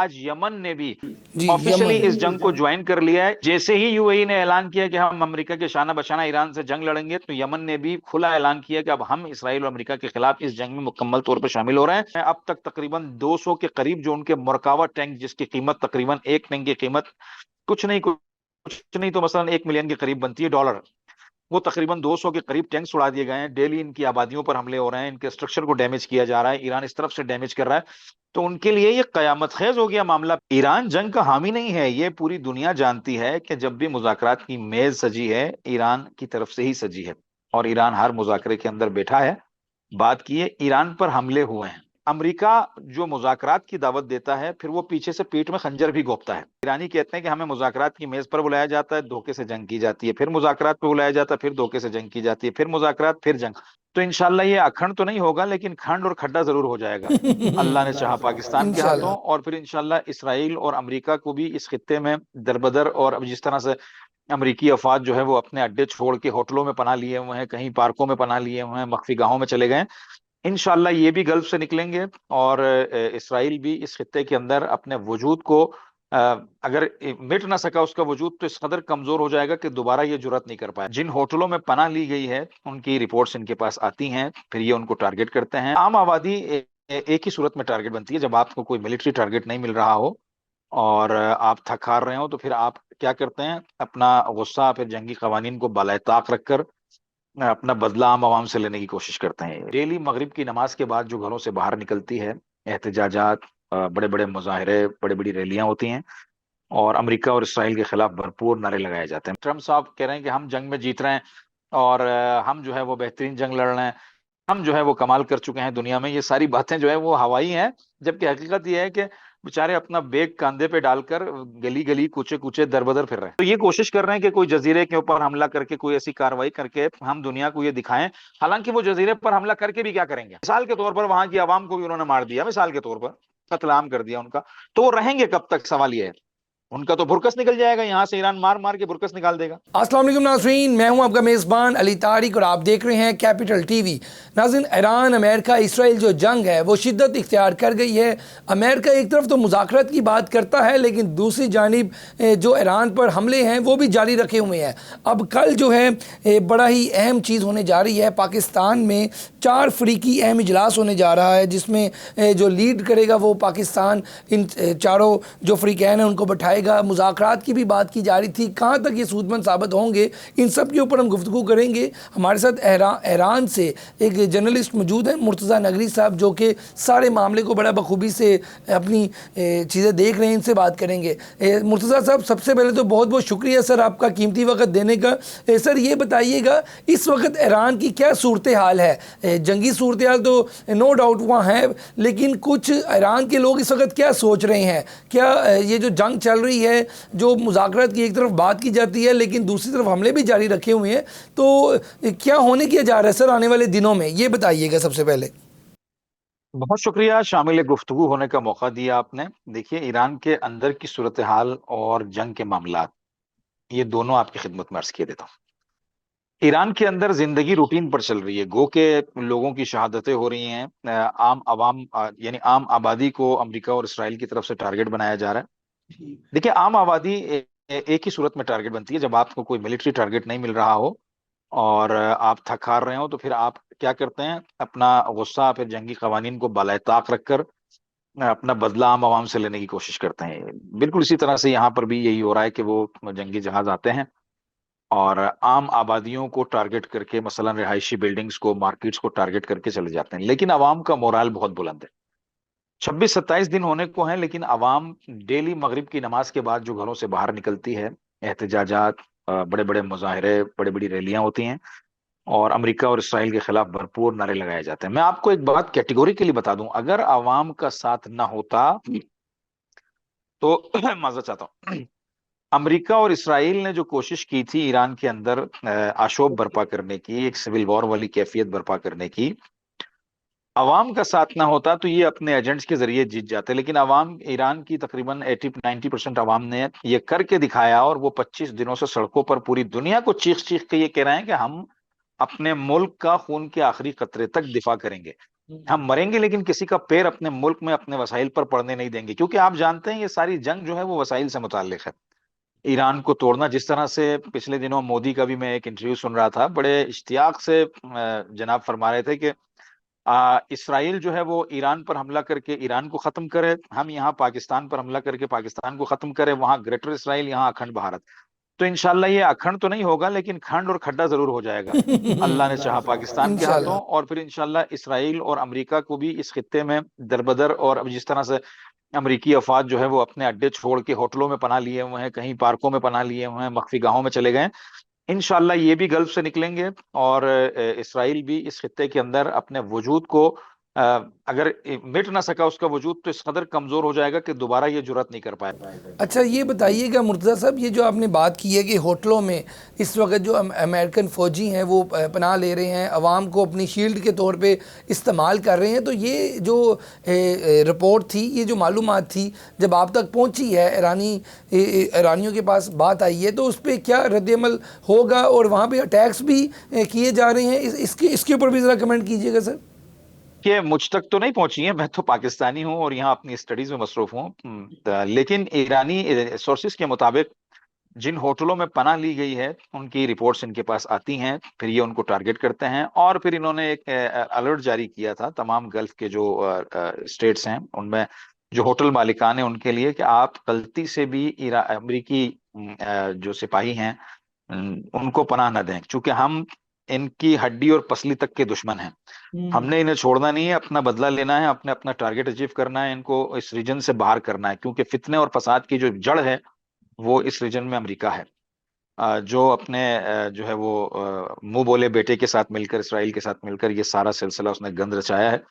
आज यमन ने भी जी ऑफिशियली यमन। इस जंग को ज्वाइन कर लिया है। जैसे ही यूएई ने ऐलान किया कि हम अमेरिका के शाना बशाना ईरान से जंग लड़ेंगे, तो यमन ने भी खुला ऐलान किया कि अब हम इसराइल और अमेरिका के खिलाफ इस जंग में मुकम्मल तौर पर शामिल हो रहे हैं। अब तक तकरीबन 200 के करीब जो उनके मरकावा टैंक, जिसकी कीमत तकरीबन एक टैंक की कीमत कुछ नहीं तो मसलन 1 मिलियन के करीब बनती है डॉलर, वो तकरीबन 200 के करीब टैंक्स उड़ा दिए गए हैं। डेली इनकी आबादियों पर हमले हो रहे हैं, इनके स्ट्रक्चर को डैमेज किया जा रहा है, ईरान इस तरफ से डैमेज कर रहा है। तो उनके लिए ये कयामत खेज हो गया मामला। ईरान जंग का हामी नहीं है, ये पूरी दुनिया जानती है कि जब भी मुज़ाकरात की मेज सजी है, ईरान की तरफ से ही सजी है, और ईरान हर मुज़ाकरे के अंदर बैठा है। बात की है, ईरान पर हमले हुए हैं। अमेरिका जो मुज़ाकरात की दावत देता है, फिर वो पीछे से पीठ में खंजर भी घोंपता है। ईरानी कहते हैं कि हमें मुज़ाकरात की मेज पर बुलाया जाता है, धोखे से जंग की जाती है, फिर मुज़ाकरात पे बुलाया जाता है, फिर धोखे से जंग की जाती है, फिर मुज़ाकरात, फिर जंग। तो इंशाल्लाह ये अखंड तो नहीं होगा, लेकिन खंड और खड्डा जरूर हो जाएगा, अल्लाह ने चाहा पाकिस्तान के हाथों। इंशाल्लाह। और फिर इंशाल्लाह इसराइल और अमेरिका को भी इस खित्ते में दरबदर, और अब जिस तरह से अमरीकी अफवाज जो है वो अपने अड्डे छोड़ के होटलों में पनाह लिए हुए हैं, कहीं पार्कों में पनाह लिए हुए हैं, मख्फी गाहों में चले गए हैं, इंशाल्लाह ये भी गल्फ से निकलेंगे। और इसराइल भी इस खित्ते के अंदर अपने वजूद को, अ, अगर मिट ना सका उसका वजूद, तो इस कदर कमजोर हो जाएगा कि दोबारा ये जुरत नहीं कर पाए। जिन होटलों में पनाह ली गई है उनकी रिपोर्ट्स इनके पास आती हैं, फिर ये उनको टारगेट करते हैं। आम आबादी एक ही सूरत में टारगेट बनती है, जब आपको कोई मिलिट्री टारगेट नहीं मिल रहा हो और आप थक हार रहे हो, तो फिर आप क्या करते हैं, अपना गुस्सा फिर जंगी कवानीन को बालाए ताक रखकर अपना बदला आम आवाम से लेने की कोशिश करते हैं। डेली मगरिब की नमाज के बाद जो घरों से बाहर निकलती है, एहतजाजात, बड़े बड़े मुजाहरे, बड़ी बड़ी रैलियां होती हैं, और अमेरिका और इसराइल के खिलाफ भरपूर नारे लगाए जाते हैं। ट्रम्प साहब कह रहे हैं कि हम जंग में जीत रहे हैं, और हम जो है वो बेहतरीन जंग लड़ रहे हैं, हम जो है वो कमाल कर चुके हैं दुनिया में। ये सारी बातें जो है वो हवाई हैं, जबकि हकीकत ये है कि बेचारे अपना बैग कंधे पे डालकर गली गली कूचे कूचे दर बदर फिर रहे हैं। तो ये कोशिश कर रहे हैं कि कोई जजीरे के ऊपर हमला करके, कोई ऐसी कार्रवाई करके हम दुनिया को ये दिखाएं। हालांकि वो जजीरे पर हमला करके भी क्या करेंगे, मिसाल के तौर पर वहां की आवाम को भी उन्होंने मार दिया, मिसाल के तौर पर कत्लेआम कर दिया उनका, तो वो रहेंगे कब तक, सवाल ये है। उनका तो बुरकस निकल जाएगा, यहाँ से ईरान मार मार के बुरकस निकाल देगा। अस्सलाम वालेकुम नाज़रीन, मैं हूं आपका मेज़बान अली तारिक और आप देख रहे हैं कैपिटल टीवी। नाज़रीन, ईरान अमेरिका इसराइल जो जंग है वो शिद्दत इख्तियार कर गई है। अमेरिका एक तरफ तो मुज़ाकरात की बात करता है, लेकिन दूसरी जानिब जो ईरान पर हमले हैं वो भी जारी रखे हुए हैं। अब कल जो है बड़ा ही अहम चीज़ होने जा रही है। पाकिस्तान में 4 अफ्रीकी अहम इजलास होने जा रहा है, जिसमें जो लीड करेगा वो पाकिस्तान इन चारों जो अफ्रीकैन हैं उनको बैठाएगा। मुज़ाकरात की भी बात की जा रही थी, कहाँ तक ये सूदमंद साबित होंगे, इन सब के ऊपर हम गुफ्तगू करेंगे। हमारे साथ ईरान से एक जर्नलिस्ट मौजूद हैं, मुर्तज़ा नगरी साहब, जो कि सारे मामले को बड़ा बखूबी से अपनी चीज़ें देख रहे हैं। इनसे बात करेंगे। मुर्तज़ा साहब, सबसे पहले तो बहुत बहुत शुक्रिया सर आपका कीमती वक्त देने का। सर ये बताइएगा, इस वक्त ईरान की क्या सूरत हाल है? जंगी सूरत हाल तो नो डाउट वहाँ है, लेकिन कुछ ईरान के लोग इस वक्त क्या सोच रहे हैं? क्या ये जो जंग चल रही है, जो मुज़ाकरात की एक तरफ बात की जाती है लेकिन दूसरी तरफ हमले भी जारी रखे हुए हैं, तो क्या होने किया जा रहा है सर आने वाले दिनों में, ये बताइएगा सबसे पहले। बहुत शुक्रिया, शामिल गुफ्तगू होने का मौका दिया आपने। देखिए, ईरान के अंदर की सूरत हाल और जंग के मामला, ये दोनों आपकी खिदमत में अर्ज किए देता हूँ। ईरान के अंदर जिंदगी रूटीन पर चल रही है, गो के लोगों की शहादतें हो रही हैं। आम आवाम, यानी आम आबादी को अमेरिका और इसराइल की तरफ से टारगेट बनाया जा रहा है। देखिए, आम आबादी एक ही सूरत में टारगेट बनती है, जब आपको कोई मिलिट्री टारगेट नहीं मिल रहा हो और आप थक हार रहे हो, तो फिर आप क्या करते हैं, अपना गुस्सा फिर जंगी कवानीन को बालाए ताक रखकर अपना बदला आम आवाम से लेने की कोशिश करते हैं। बिल्कुल इसी तरह से यहाँ पर भी यही हो रहा है कि वो जंगी जहाज आते हैं और आम आबादियों को टारगेट करके, मसलन रिहायशी बिल्डिंग्स को, मार्केट्स को टारगेट करके चले जाते हैं। लेकिन अवाम का मोराल बहुत बुलंद है। 26-27 दिन होने को हैं, लेकिन अवाम डेली मगरिब की नमाज के बाद जो घरों से बाहर निकलती है, एहतजाजात, बड़े बड़े मुजाहरे, बड़ी बड़ी रैलियां होती हैं, और अमेरिका और इसराइल के खिलाफ भरपूर नारे लगाए जाते हैं। मैं आपको एक बात कैटेगोरिकली बता दूं, अगर अवाम का साथ ना होता तो माजरत चाहता हूं, अमेरिका और इसराइल ने जो कोशिश की थी ईरान के अंदर आशोब बर्पा करने की, एक सिविल वॉर वाली कैफियत बर्पा करने की, अवाम का साथ ना होता तो ये अपने एजेंट्स के जरिए जीत जाते। लेकिन अवाम, ईरान की तकरीबन 80-90% अवाम ने ये करके दिखाया, और वो 25 दिनों से सड़कों पर पूरी दुनिया को चीख चीख के ये कह रहे हैं कि हम अपने मुल्क का खून के आखिरी कतरे तक दिफा करेंगे। हम मरेंगे लेकिन किसी का पैर अपने मुल्क में अपने वसाइल पर पड़ने नहीं देंगे, क्योंकि आप जानते हैं ये सारी जंग जो है वो वसाइल से मुताल्लिक है। ईरान को तोड़ना, जिस तरह से पिछले दिनों मोदी का भी मैं एक इंटरव्यू सुन रहा था, बड़े इश्तियाक से जनाब फरमा रहे थे कि इसराइल जो है वो ईरान पर हमला करके ईरान को खत्म करे, हम यहाँ पाकिस्तान पर हमला करके पाकिस्तान को खत्म करे, वहां ग्रेटर इसराइल, यहाँ अखंड भारत। तो इंशाल्लाह ये अखंड तो नहीं होगा लेकिन खंड और खड्डा जरूर हो जाएगा, अल्लाह ने चाहा पाकिस्तान के हाथों। इंशाल्लाह। और फिर इंशाल्लाह इसराइल और अमेरिका को भी इस खित्ते में दरबदर, और अब जिस तरह से अमेरिकी अफवाज जो है वो अपने अड्डे छोड़ के होटलों में पनाह लिए हुए हैं, कहीं पार्कों में पनाह लिए हुए हैं, मख्फी गाहों में चले गए हैं, इंशाल्लाह ये भी गल्फ से निकलेंगे। और इसराइल भी इस खित्ते के अंदर अपने वजूद को, अ, अगर मिट ना सका उसका वजूद, तो इस कदर कमजोर हो जाएगा कि दोबारा ये जुर्रत नहीं कर पाएगा। अच्छा ये बताइएगा मुर्तज़ा साहब, ये जो आपने बात की है कि होटलों में इस वक्त जो अमेरिकन फ़ौजी हैं वो पनाह ले रहे हैं, आवाम को अपनी शील्ड के तौर पे इस्तेमाल कर रहे हैं, तो ये जो रिपोर्ट थी, ये जो मालूमात थी, जब आप तक पहुंची है, ईरानियों के पास बात आई है, तो उस पर क्या रद्दअमल होगा? और वहाँ पे अटैक्स भी किए जा रहे हैं, इसके इसके ऊपर भी ज़रा कमेंट कीजिएगा सर। कि मुझ तक तो नहीं पहुंची है, मैं तो पाकिस्तानी हूं और यहाँ अपनी स्टडीज में मसरूफ हूँ। लेकिन ईरानी सोर्सेज के मुताबिक जिन होटलों में पनाह ली गई है उनकी रिपोर्ट्स इनके पास आती हैं, फिर ये उनको टारगेट करते हैं, और फिर इन्होंने एक अलर्ट जारी किया था तमाम गल्फ के जो स्टेट्स हैं उनमें जो होटल मालिकान हैं उनके लिए, कि आप गलती से भी अमरीकी जो सिपाही हैं उनको पनाह न दें, क्योंकि हम इनकी हड्डी और पसली तक के दुश्मन हैं। हमने इन्हें छोड़ना नहीं है, अपना बदला लेना है, अपने अपना टारगेट अचीव करना है, इनको इस रीजन से बाहर करना है, क्योंकि फितने और फसाद की जो जड़ है वो इस रीजन में अमेरिका है। जो अपने जो है वो मुंह बोले बेटे के साथ मिलकर, इसराइल के साथ मिलकर ये सारा सिलसिला उसने गंद रचाया है।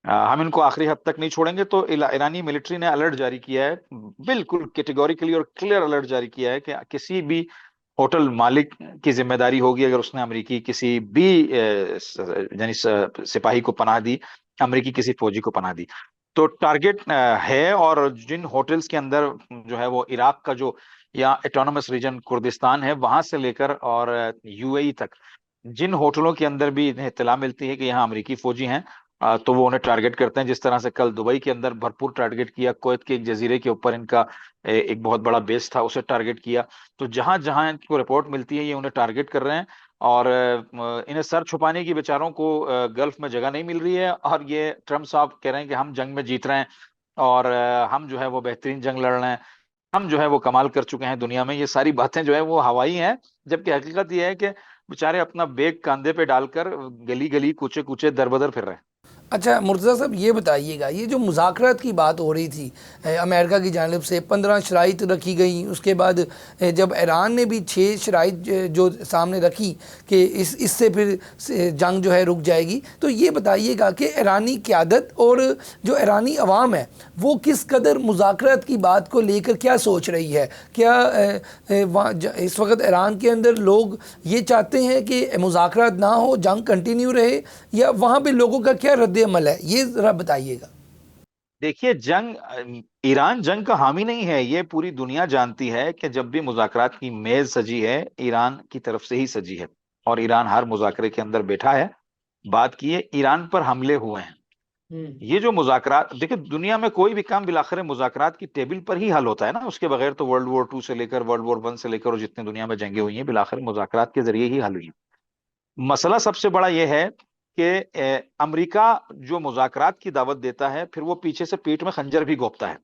हम इनको आखिरी हद तक नहीं छोड़ेंगे। तो ईरानी मिलिट्री ने अलर्ट जारी किया है, बिल्कुल कैटेगोरिकली और क्लियर अलर्ट जारी किया है कि किसी भी होटल मालिक की जिम्मेदारी होगी अगर उसने अमेरिकी किसी भी यानी सिपाही को पनाह दी, अमेरिकी किसी फौजी को पनाह दी, तो टारगेट है। और जिन होटल्स के अंदर जो है वो इराक का जो या एटोनमस रीजन कुर्दिस्तान है वहां से लेकर और यूएई तक, जिन होटलों के अंदर भी इन्हें इत्तला मिलती है कि यहाँ अमेरिकी फौजी हैं, तो वो उन्हें टारगेट करते हैं। जिस तरह से कल दुबई के अंदर भरपूर टारगेट किया, कुवैत के एक जजीरे के ऊपर इनका एक बहुत बड़ा बेस था, उसे टारगेट किया। तो जहां जहां इनको रिपोर्ट मिलती है ये उन्हें टारगेट कर रहे हैं। और इन्हें सर छुपाने की बेचारों को गल्फ में जगह नहीं मिल रही है, और ये ट्रम्प साहब कह रहे हैं कि हम जंग में जीत रहे हैं और हम जो है वो बेहतरीन जंग लड़ रहे हैं, हम जो है वो कमाल कर चुके हैं दुनिया में। ये सारी बातें जो है वो हवाई हैं, जबकि हकीकत ये है कि बेचारे अपना बैग कंधे पे डालकर गली गली कूचे कूचे दर बदर फिर रहे हैं। अच्छा मुर्तज़ा साहब ये बताइएगा, ये जो मुज़ाकरात की बात हो रही थी अमेरिका की जानिब से 15 शराइत रखी गई, उसके बाद जब ईरान ने भी 6 शराइत जो सामने रखी कि इससे फिर जंग जो है रुक जाएगी, तो ये बताइएगा कि ईरानी क़यादत और जो ईरानी अवाम है वो किस कदर मुज़ाकरात की बात को लेकर क्या सोच रही है? क्या इस वक्त ईरान के अंदर लोग ये चाहते हैं कि मुज़ाकरात ना हो, जंग कंटिन्यू रहे, या वहाँ पे लोगों का क्या रद्द अमल है, ये जरा बताइएगा। देखिए, ईरान जंग का हामी नहीं है, ये पूरी दुनिया जानती है कि जब भी मुज़ाकरात की मेज सजी है ईरान की तरफ से ही सजी है, और ईरान हर मुज़ाकरे के अंदर बैठा है। बात की है, ईरान पर हमले हुए हैं। ये जो मुज़ाकरात, देखिए दुनिया में कोई भी काम बिलाखिर मुज़ाकरात की टेबल पर ही हल होता है ना, उसके बगैर तो वर्ल्ड वॉर 2 से लेकर वर्ल्ड वॉर 1 से लेकर और जितनी दुनिया में जंगें हुई हैं बिलाखिर मुज़ाकरात के जरिए ही हल हुई हैं। मसला सबसे बड़ा यह है कि अमेरिका जो मुज़ाकरात की दावत देता है फिर वो पीछे से पीठ में खंजर भी घोंपता है।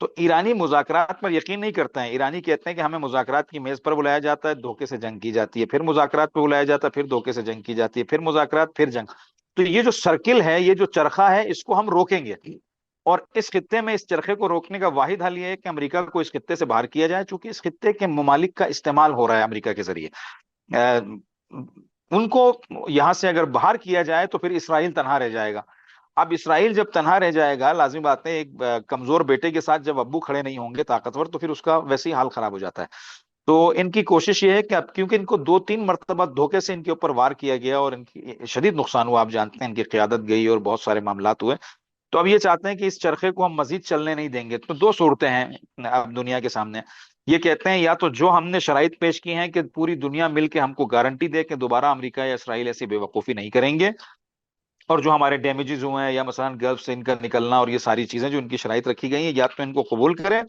तो ईरानी मुज़ाकरात पर यकीन नहीं करते हैं। ईरानी कहते हैं कि हमें मुज़ाकरात की मेज पर बुलाया जाता है, धोखे से जंग की जाती है, फिर मुज़ाकरात पर बुलाया जाता है, फिर धोखे से जंग की जाती है, फिर मुज़ाकरात, फिर जंग। तो ये जो सर्किल है, ये जो चरखा है, इसको हम रोकेंगे। और इस खित्ते में इस चरखे को रोकने का वाहिद हल ये है कि अमेरिका को इस खित्ते से बाहर किया जाए, चूंकि इस खित्ते के ममालिक का इस्तेमाल हो रहा है अमेरिका के जरिए। उनको यहां से अगर बाहर किया जाए तो फिर इसराइल तनहा रह जाएगा। अब इसराइल जब तनहा रह जाएगा, लाजिमी बात है, एक कमजोर बेटे के साथ जब अब्बू खड़े नहीं होंगे ताकतवर, तो फिर उसका वैसे ही हाल खराब हो जाता है। तो इनकी कोशिश ये है कि अब क्योंकि इनको 2-3 मरतबा धोखे से इनके ऊपर वार किया गया और इनकी शदीद नुकसान हुआ, आप जानते हैं, इनकी क़यादत गई और बहुत सारे मामलात हुए। तो अब ये चाहते हैं कि इस चरखे को हम मजीद चलने नहीं देंगे। तो दो सूरतें हैं अब दुनिया के सामने। ये कहते हैं या तो जो हमने शराइत पेश की हैं कि पूरी दुनिया मिलके हमको गारंटी दे कि दोबारा अमेरिका या इसराइल ऐसी बेवकूफ़ी नहीं करेंगे, और जो हमारे डैमेजेस हुए हैं या मसलन गल्फ से इनका निकलना और ये सारी चीजें जो इनकी शराइत रखी गई हैं, या तो इनको कबूल करें,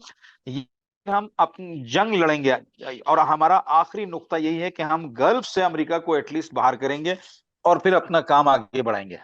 या हम अपनी जंग लड़ेंगे। और हमारा आखिरी नुक्ता यही है कि हम गल्फ से अमेरिका को एटलीस्ट बाहर करेंगे और फिर अपना काम आगे बढ़ाएंगे।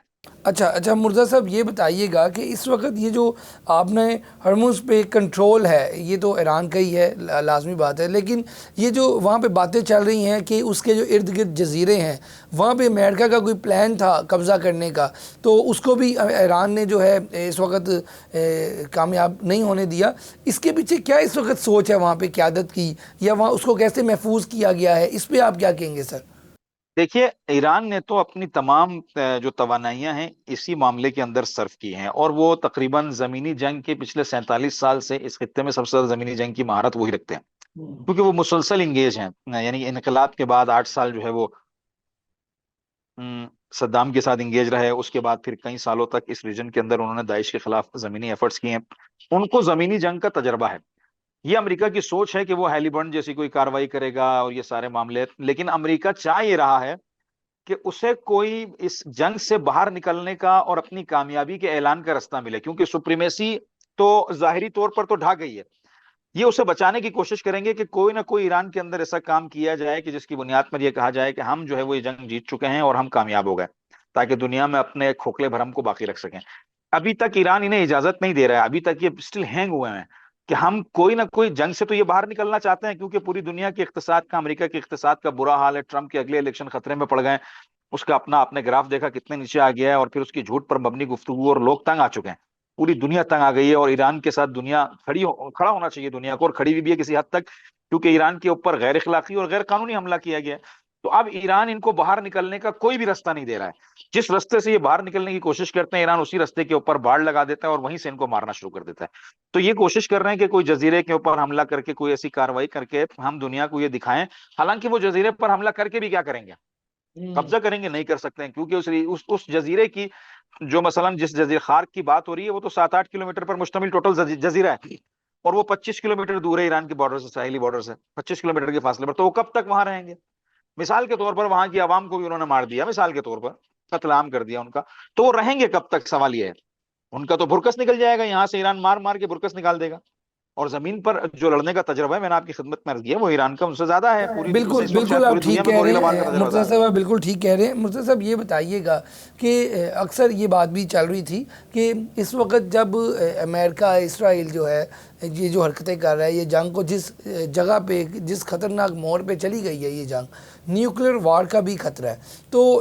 अच्छा अच्छा, मुर्जा साहब ये बताइएगा कि इस वक्त ये जो आपने हरमुज पे कंट्रोल है, ये तो ईरान का ही है, लाजमी बात है, लेकिन ये जो वहाँ पे बातें चल रही हैं कि उसके जो इर्द गिर्द जजीरे हैं वहाँ पे अमेरिका का कोई प्लान था कब्ज़ा करने का, तो उसको भी ईरान ने जो है इस वक्त कामयाब नहीं होने दिया। इसके पीछे क्या इस वक्त सोच है वहाँ पे क़यादत की, या वहाँ उसको कैसे महफूज किया गया है, इस पर आप क्या कहेंगे सर? देखिए, ईरान ने तो अपनी तमाम जो तवानाइयां हैं इसी मामले के अंदर सर्व की हैं, और वो तकरीबन जमीनी जंग के पिछले 47 साल से इस खित्ते में सबसे ज्यादा जमीनी जंग की महारत वही रखते हैं, क्योंकि वो मुसलसल इंगेज हैं। यानी इनकलाब के बाद 8 साल जो है वो सद्दाम के साथ इंगेज रहे, उसके बाद फिर कई सालों तक इस रीजन के अंदर उन्होंने दाइश के खिलाफ जमीनी एफर्ट्स किए हैं। उनको जमीनी जंग का तजर्बा है। ये अमेरिका की सोच है कि वो हैलिबर्न जैसी कोई कार्रवाई करेगा और ये सारे मामले, लेकिन अमेरिका चाह ये रहा है कि उसे कोई इस जंग से बाहर निकलने का और अपनी कामयाबी के ऐलान का रास्ता मिले, क्योंकि सुप्रीमेसी तो जाहिरी तौर पर तो ढह गई है। ये उसे बचाने की कोशिश करेंगे कि कोई ना कोई ईरान के अंदर ऐसा काम किया जाए कि जिसकी बुनियाद पर यह कहा जाए कि हम जो है वो ये जंग जीत चुके हैं और हम कामयाब हो गए, ताकि दुनिया में अपने खोखले भरम को बाकी रख सकें। अभी तक ईरान इन्हें इजाजत नहीं दे रहा है, अभी तक ये स्टिल हैंग हुए हैं कि हम कोई ना कोई जंग से तो ये बाहर निकलना चाहते हैं, क्योंकि पूरी दुनिया के इक्तिसाद का, अमेरिका के इक्तिसाद का बुरा हाल है। ट्रंप के अगले इलेक्शन खतरे में पड़ गए, उसका अपना आपने ग्राफ देखा कितने नीचे आ गया है, और फिर उसकी झूठ पर मबनी गुफ्तगू, और लोग तंग आ चुके हैं। पूरी दुनिया तंग आ गई है, और ईरान के साथ दुनिया खड़ा होना चाहिए दुनिया को, और खड़ी भी है किसी हद तक, क्योंकि ईरान के ऊपर गैर इखलाकी और गैर कानूनी हमला किया गया है। तो अब ईरान इनको बाहर निकलने का कोई भी रास्ता नहीं दे रहा है। जिस रास्ते से ये बाहर निकलने की कोशिश करते हैं, ईरान उसी रास्ते के ऊपर बाड़ लगा देता है और वहीं से इनको मारना शुरू कर देता है। तो ये कोशिश कर रहे हैं कि कोई जजीरे के ऊपर हमला करके, कोई ऐसी कार्रवाई करके हम दुनिया को ये दिखाएं। हालांकि वो जजीरे पर हमला करके भी क्या करेंगे, कब्जा करेंगे नहीं कर सकते हैं, क्योंकि उस जजीरे की जो मसलन जिस जजीर खार्क की बात हो रही है वो तो 7-8 किलोमीटर पर मुश्तमिल टोटल जजीरा है, और वो 25 किलोमीटर दूर है ईरान के बॉर्डर से, साहिली बॉर्डर से 25 किलोमीटर के फासले पर। तो वो कब तक वहां रहेंगे? मिसाल के तौर पर वहां की आवाम को भी उन्होंने मार दिया, मिसाल के तौर पर कत्लेआम कर दिया उनका, तो वो रहेंगे कब तक? सवाल ये है। उनका तो बुरकस निकल जाएगा, यहाँ से ईरान मार मार के बुरकस निकाल देगा। और जमीन पर जो लड़ने का तजर्बा है, मैंने आपकी खिदमत में अर्ज किया, वो ईरान का उनसे ज्यादा है। पूरी बिल्कुल इस वक्त बिल्कुल, शायद आप पूरी ठीक दुनिया में कह रहे गोरिल्ला वार का हैं तजर्बा मुर्तज़ा ज्यादा है। साहब, आप बिल्कुल ठीक कह रहे हैं। मुर्तज़ा साहब ये बताइएगा कि अक्सर ये बात भी चल रही थी कि इस वक्त जब अमेरिका इसराइल जो है ये जो हरकतें कर रहा है, ये जंग को जिस जगह पे, जिस खतरनाक मोड़ पे चली गई है ये जंग, न्यूक्लियर वार का भी खतरा है। तो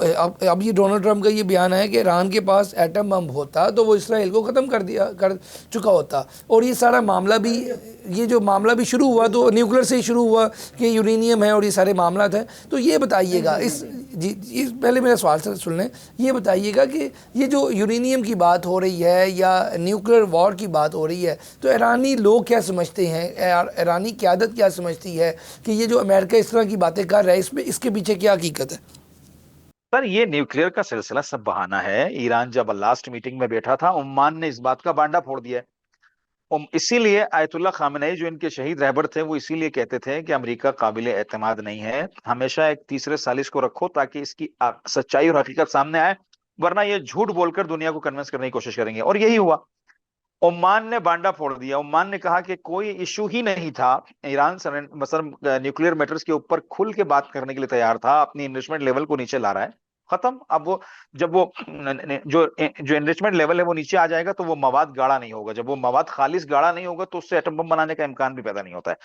अब ये डोनाल्ड ट्रंप का ये बयान है कि ईरान के पास एटम बम होता तो वो इसराइल को ख़त्म कर चुका होता। और ये सारा मामला भी, ये जो मामला भी शुरू हुआ तो न्यूक्लियर से ही शुरू हुआ कि यूरेनियम है और ये सारे मामला हैं। तो ये बताइएगा जी पहले मेरा सवाल से सुन लें, ये बताइएगा कि ये जो यूरेनियम की बात हो रही है या न्यूक्लियर वॉर की बात हो रही है, तो ईरानी लोग क्या समझते हैं, ईरानी क़यादत क्या समझती है कि ये जो अमेरिका इस तरह की बातें कर रहा है, इसमें इसके पीछे क्या हकीकत है? सर, ये न्यूक्लियर का सिलसिला सब बहाना है। ईरान जब लास्ट मीटिंग में बैठा था, ओमान ने इस बात का बांडा फोड़ दिया है। इसीलिए आयतुल्लाह खामेनेई जो इनके शहीद रहबर थे, वो इसीलिए कहते थे कि अमेरिका काबिल एतमाद नहीं है, हमेशा एक तीसरे सालिस को रखो ताकि इसकी सच्चाई और हकीकत सामने आए, वरना ये झूठ बोलकर दुनिया को कन्विंस करने की कोशिश करेंगे। और यही हुआ। ओमान ने बांडा फोड़ दिया। ओमान ने कहा कि कोई इशू ही नहीं था, ईरान मसलन न्यूक्लियर मैटर्स के ऊपर खुल के बात करने के लिए तैयार था, अपनी इन्वेस्टमेंट लेवल को नीचे ला रहा है, खत्म। अब वो जब वो जो जो एनरिचमेंट लेवल है वो नीचे आ जाएगा, तो वो मवाद गाढ़ा नहीं होगा। जब वो मवाद खालिश गाढ़ा नहीं होगा, तो उससे एटम बम बनाने का इम्कान भी पैदा नहीं होता है।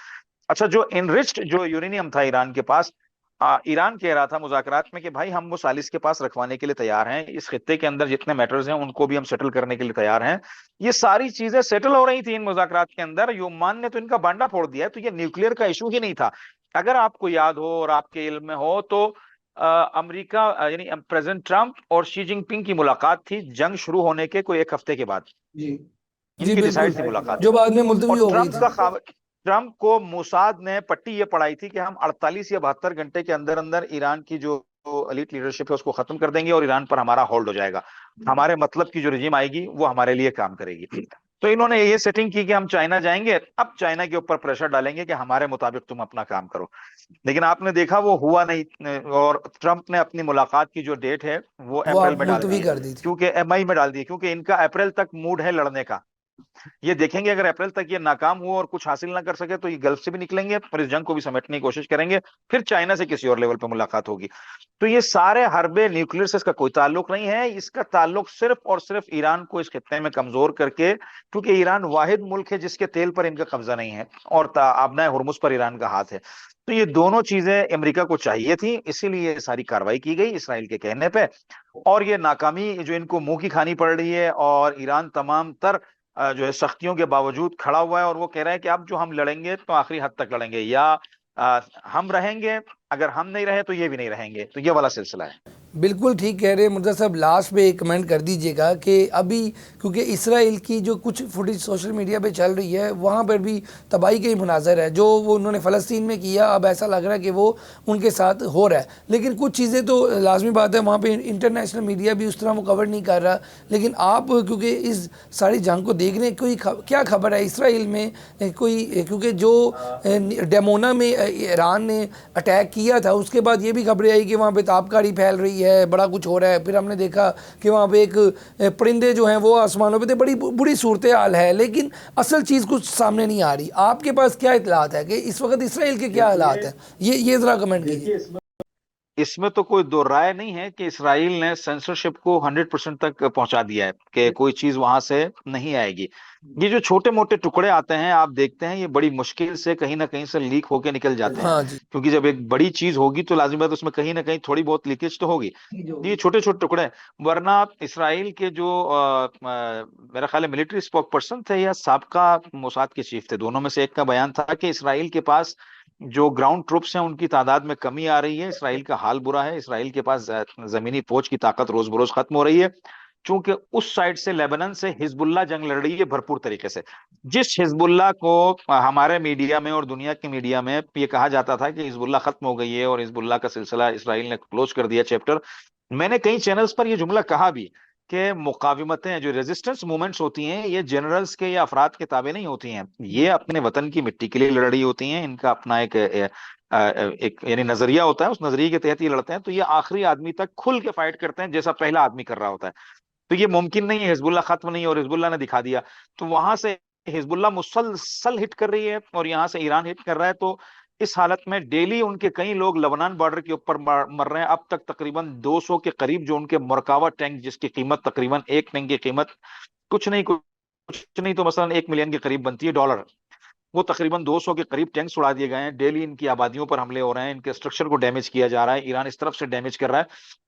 अच्छा, जो इनरिच्ड जो यूरेनियम था ईरान के पास, ईरान कह रहा था मुज़ाकरात में कि भाई हम वो सालिस के पास रखवाने के लिए तैयार हैं, इस खित्ते के अंदर जितने मैटर्स हैं उनको भी हम सेटल करने के लिए तैयार हैं। ये सारी चीजें सेटल हो रही थी इन मुज़ाकरात के अंदर। ओमान ने तो इनका बांडा फोड़ दिया है, तो ये न्यूक्लियर का इशू ही नहीं था। अगर आपको याद हो और आपके इल्म में हो तो अमेरिका यानी प्रेसिडेंट ट्रंप और शी जिनपिंग की मुलाकात थी जंग शुरू होने के कोई एक हफ्ते के बाद। जी जी इनकी बिल्कुल, डिसाइड थी मुलाकात। जो बाद में और मुलतवी हो गई थी। ट्रंप को मोसाद ने पट्टी ये पढ़ाई थी कि हम 48 या 72 घंटे के अंदर अंदर ईरान की जो एलीट लीडरशिप है उसको खत्म कर देंगे और ईरान पर हमारा होल्ड हो जाएगा, हमारे मतलब की जो रिजीम आएगी वो हमारे लिए काम करेगी। तो इन्होंने ये सेटिंग की कि हम चाइना जाएंगे, अब चाइना के ऊपर प्रेशर डालेंगे कि हमारे मुताबिक तुम अपना काम करो। लेकिन आपने देखा वो हुआ नहीं, और ट्रंप ने अपनी मुलाकात की जो डेट है वो वो अप्रैल आप में डाल दी मुलतवी है, कर दी थी। क्योंकि मई में डाल दी है, क्योंकि इनका अप्रैल तक मूड है लड़ने का। ये देखेंगे अगर अप्रैल तक ये नाकाम हुआ और कुछ हासिल ना कर सके तो ये गल्फ से भी निकलेंगे और इस जंग को भी समेटने की कोशिश करेंगे, फिर चाइना से किसी और लेवल पे मुलाकात होगी। तो ये सारे हरबे न्यूक्लियर से इसका कोई ताल्लुक नहीं है, इसका ताल्लुक सिर्फ और सिर्फ ईरान को इस खित्ते में कमजोर करके, क्योंकि ईरान वाहिद मुल्क है जिसके तेल पर इनका कब्जा नहीं है और आबनाए हुर्मुज पर ईरान का हाथ है। तो ये दोनों चीजें अमेरिका को चाहिए थी, इसीलिए ये सारी कार्रवाई की गई इसराइल के कहने पे। और ये नाकामी जो इनको मुंह की खानी पड़ रही है, और ईरान तमाम तर जो है सख्तियों के बावजूद खड़ा हुआ है, और वो कह रहा है कि अब जो हम लड़ेंगे तो आखिरी हद तक लड़ेंगे, या हम रहेंगे, अगर हम नहीं रहे तो ये भी नहीं रहेंगे। तो ये वाला सिलसिला है। बिल्कुल ठीक कह रहे हैं मुर्तज़ा साहब। लास्ट पे एक कमेंट कर दीजिएगा कि अभी क्योंकि इसराइल की जो कुछ फुटेज सोशल मीडिया पे चल रही है वहाँ पर भी तबाही के ही मुनाज़र है, जो वो उन्होंने फ़लस्तीन में किया, अब ऐसा लग रहा है कि वो उनके साथ हो रहा है। लेकिन कुछ चीज़ें तो लाजमी बात है वहाँ पे इंटरनेशनल मीडिया भी उस तरह वो कवर नहीं कर रहा। लेकिन आप क्योंकि इस सारी जंग को देख रहे हैं, कोई क्या खबर है इसराइल में कोई, क्योंकि जो डेमोना में ईरान ने अटैक किया था उसके बाद ये भी खबरें आई कि वहाँ पे ताबकारी फैल रही है, बड़ा कुछ हो रहा है। फिर हमने देखा कि वहाँ पे एक परिंदे जो हैं वो आसमानों पे थे, बड़ी बुरी सूरत हाल है, लेकिन असल चीज़ कुछ सामने नहीं आ रही। आपके पास क्या इतलात है कि इस वक्त इसराइल के क्या हालात हैं? ये ज़रा कमेंट कीजिए। इसमें तो कोई दो राय नहीं है कि इसराइल ने सेंसरशिप को 100% तक पहुंचा दिया है, कि कोई चीज वहां से नहीं आएगी। ये जो छोटे मोटे टुकड़े आते हैं आप देखते हैं, ये बड़ी मुश्किल से कहीं ना कहीं से लीक होके निकल जाते हैं, हाँ जी। क्योंकि जब एक बड़ी चीज होगी तो लाजिम बात है उसमें कहीं ना कहीं थोड़ी बहुत लीकेज तो होगी। ये छोटे छोटे टुकड़े हैं। वरना इसराइल के जो मेरा ख्याल है मिलिट्री स्पोक पर्सन थे या साबका मोसाद के चीफ थे, दोनों में से एक का बयान था कि इसराइल के पास जो ग्राउंड ट्रूप्स हैं उनकी तादाद में कमी आ रही है, इसराइल का हाल बुरा है, इसराइल के पास जमीनी फौज की ताकत रोज बरोज खत्म हो रही है, चूंकि उस साइड से लेबनान से हिजबुल्लाह जंग लड़ रही है भरपूर तरीके से। जिस हिजबुल्लाह को हमारे मीडिया में और दुनिया की मीडिया में ये कहा जाता था कि हिजबुल्लाह खत्म हो गई है और हिजबुल्लाह का सिलसिला इसराइल ने क्लोज कर दिया चैप्टर, मैंने कई चैनल्स पर यह जुमला कहा भी कि मुकाविमतें जो रेजिस्टेंस मूवमेंट्स होती हैं ये जनरल्स के या अफराद के ताबे नहीं होती हैं, ये अपने वतन की मिट्टी के लिए लड़ रही होती हैं। इनका अपना एक यानी नजरिया होता है, उस नजरिए के तहत ये लड़ते हैं। तो ये आखिरी आदमी तक खुल के फाइट करते हैं जैसा पहला आदमी कर रहा होता है। तो ये मुमकिन नहीं है, हिजबुल्लाह खत्म नहीं है और हिजबुल्लाह ने दिखा दिया। तो वहां से हिजबुल्लाह मुसलसल हिट कर रही है और यहाँ से ईरान हिट कर रहा है। तो इस हालत में डेली उनके कई लोग लबनान बॉर्डर के ऊपर मर रहे हैं। अब तक तकरीबन 200 के करीब जो उनके मरकावा टैंक, जिसकी कीमत तकरीबन एक टैंक की कीमत कुछ नहीं तो मसलन 1 मिलियन के करीब बनती है डॉलर, वो तकरीबन 200 के करीब टैंक्स उड़ा दिए गए हैं। डेली इनकी आबादियों पर हमले हो रहे हैं, इनके स्ट्रक्चर को डैमेज किया जा रहा है, ईरान इस तरफ से डैमेज कर रहा है।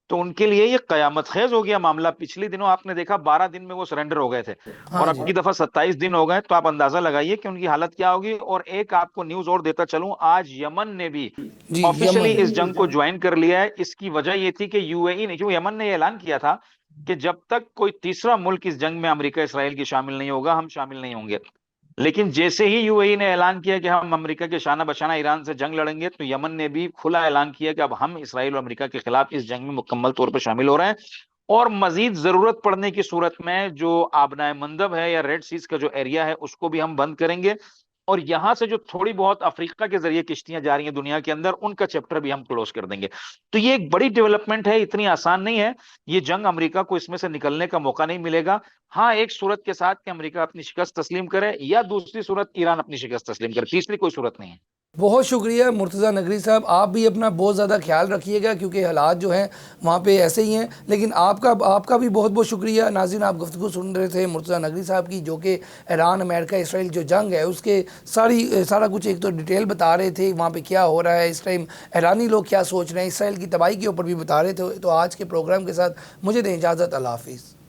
तो उनके लिए ये कयामत खेज हो गया मामला। पिछले दिनों आपने देखा 12 दिन में वो सरेंडर हो गए थे, और हाँ अब जी। की दफा 27 दिन हो गए। तो आप अंदाजा लगाइए कि उनकी हालत क्या होगी। और एक आपको न्यूज और देता चलूं, आज यमन ने भी जी ऑफिशियली यमन। इस जंग को ज्वाइन कर लिया है। इसकी वजह ये थी कि यूएई ने, क्यों यमन ने ऐलान किया था कि जब तक कोई तीसरा मुल्क इस जंग में अमेरिका इसराइल की शामिल नहीं होगा हम शामिल नहीं होंगे। लेकिन जैसे ही यूएई ने ऐलान किया कि हम अमेरिका के शाना बशाना ईरान से जंग लड़ेंगे, तो यमन ने भी खुला ऐलान किया कि अब हम इसराइल और अमेरिका के खिलाफ इस जंग में मुकम्मल तौर पर शामिल हो रहे हैं। और मजीद जरूरत पड़ने की सूरत में जो आबनाए मंदब है या रेड सीज का जो एरिया है उसको भी हम बंद करेंगे। और यहां से जो थोड़ी बहुत अफ्रीका के जरिए किश्तियां जा रही हैं दुनिया के अंदर, उनका चैप्टर भी हम क्लोज कर देंगे। तो ये एक बड़ी डेवलपमेंट है, इतनी आसान नहीं है। ये जंग अमेरिका को इसमें से निकलने का मौका नहीं मिलेगा। हाँ, एक सूरत के साथ कि अमेरिका अपनी शिकस्त तस्लीम करे, या दूसरी सूरत ईरान अपनी शिकस्त तस्लीम करे, तीसरी कोई सूरत नहीं है। बहुत शुक्रिया मुर्तज़ा नकवी साहब। आप भी अपना बहुत ज़्यादा ख्याल रखिएगा क्योंकि हालात जो हैं वहाँ पे ऐसे ही हैं। लेकिन आपका भी बहुत बहुत शुक्रिया। नाज़रीन, आप गुफ्तगू सुन रहे थे मुर्तज़ा नकवी साहब की, जो कि ईरान अमेरिका इसराइल जो जंग है उसके सारा कुछ एक तो डिटेल बता रहे थे, वहाँ पे क्या हो रहा है इस टाइम, ईरानी लोग क्या सोच रहे हैं, इसराइल की तबाही के ऊपर भी बता रहे थे। तो आज के प्रोग्राम के साथ मुझे दें इजाज़त। अल्लाह हाफ़िज़।